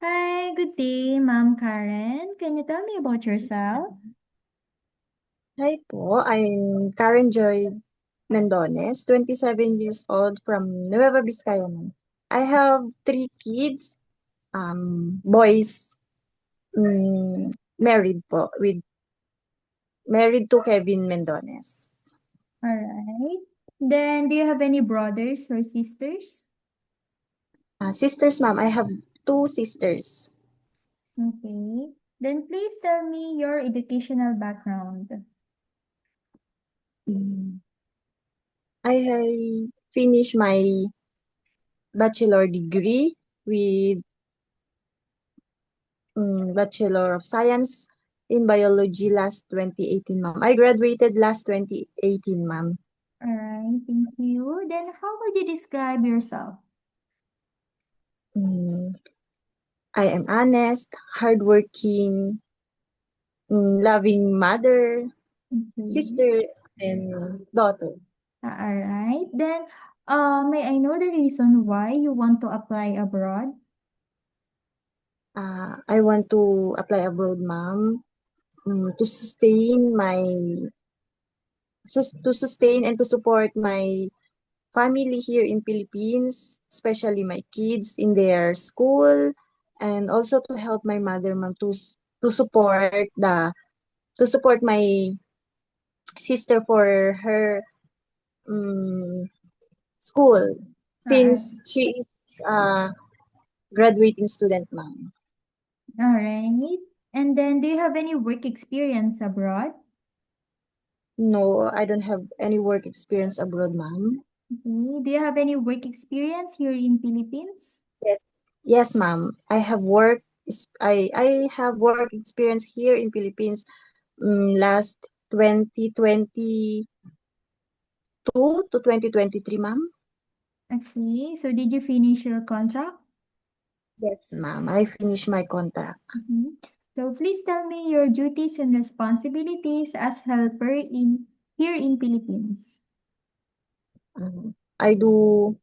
Hi, good day, Ma'am Karen. Can you tell me about yourself? Hi po, I'm Karen Joy Mendones, 27 years old from Nueva Vizcaya. Ma'am. I have three kids, boys, married po, married to Kevin Mendones. All right. Then, do you have any brothers or sisters? Sisters, ma'am, I have two sisters. Okay. Then, please tell me your educational background. Mm, I finished my bachelor degree with Bachelor of Science in Biology last 2018, ma'am. I graduated last 2018, ma'am. All right, thank you. Then, how would you describe yourself? Mm, I am honest, hardworking, loving mother, Okay. sister, and daughter. All right. Then, may I know the reason why you want to apply abroad? I want to apply abroad, ma'am, to sustain and to support my family here in Philippines, especially my kids in their school, and also to help my mother, ma'am, to support my sister for her um, school All right. since she is a graduating student, ma'am. All right. And then, do you have any work experience abroad? No, I don't have any work experience abroad, ma'am. Okay. Do you have any work experience here in Philippines? Yes. Yes, ma'am. I have work experience here in Philippines last 2022 to 2023, ma'am. Okay. So did you finish your contract? Yes, ma'am. I finished my contract. Mhm. So please tell me your duties and responsibilities as helper in here in Philippines. I do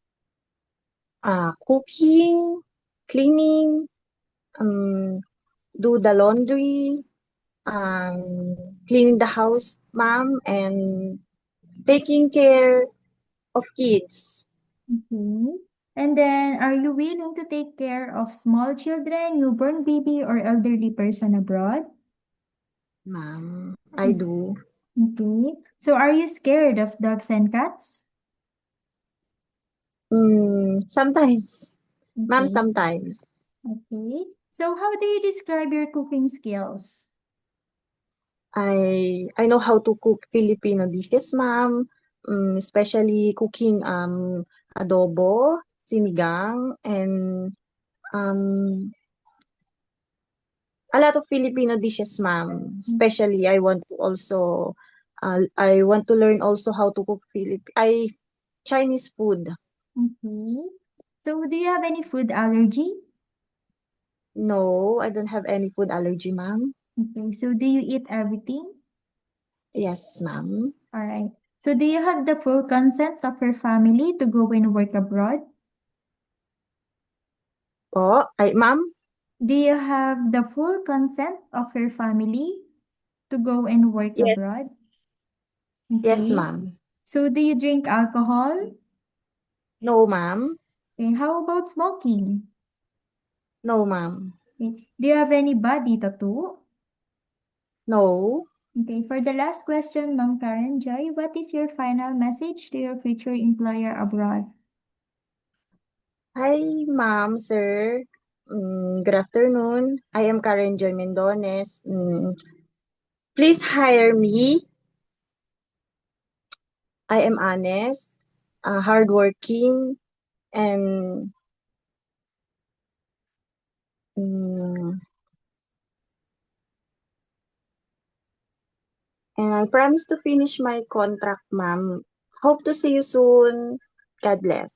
cooking, cleaning, um, do the laundry, cleaning the house, ma'am, and taking care of kids. Okay. And then are you willing to take care of small children, newborn baby, or elderly person abroad? Ma'am, I do. Okay. So are you scared of dogs and cats? Sometimes, ma'am, Okay. sometimes. Okay. So how do you describe your cooking skills? I know how to cook Filipino dishes, ma'am. Especially cooking adobo, sinigang, and um a lot of Filipino dishes, ma'am. Especially I want to learn also how to cook Chinese food. Okay. So do you have any food allergy? No, I don't have any food allergy, ma'am. Okay. So do you eat everything? Yes, ma'am. All right. So do you have the full consent of your family to go and work abroad? Ma'am? Do you have the full consent of your family to go and work Yes. abroad? Yes, Okay. ma'am. So do you drink alcohol? No, ma'am. Okay. How about smoking? No, ma'am. Okay. Do you have any body tattoo? No. Okay. For the last question, Ma'am Karen Joy, what is your final message to your future employer abroad? Hi, ma'am, sir. Good afternoon. I am Karen Joy Mendones. Please hire me. I am honest, hardworking, and mm, I promise to finish my contract, ma'am. Hope to see you soon. God bless.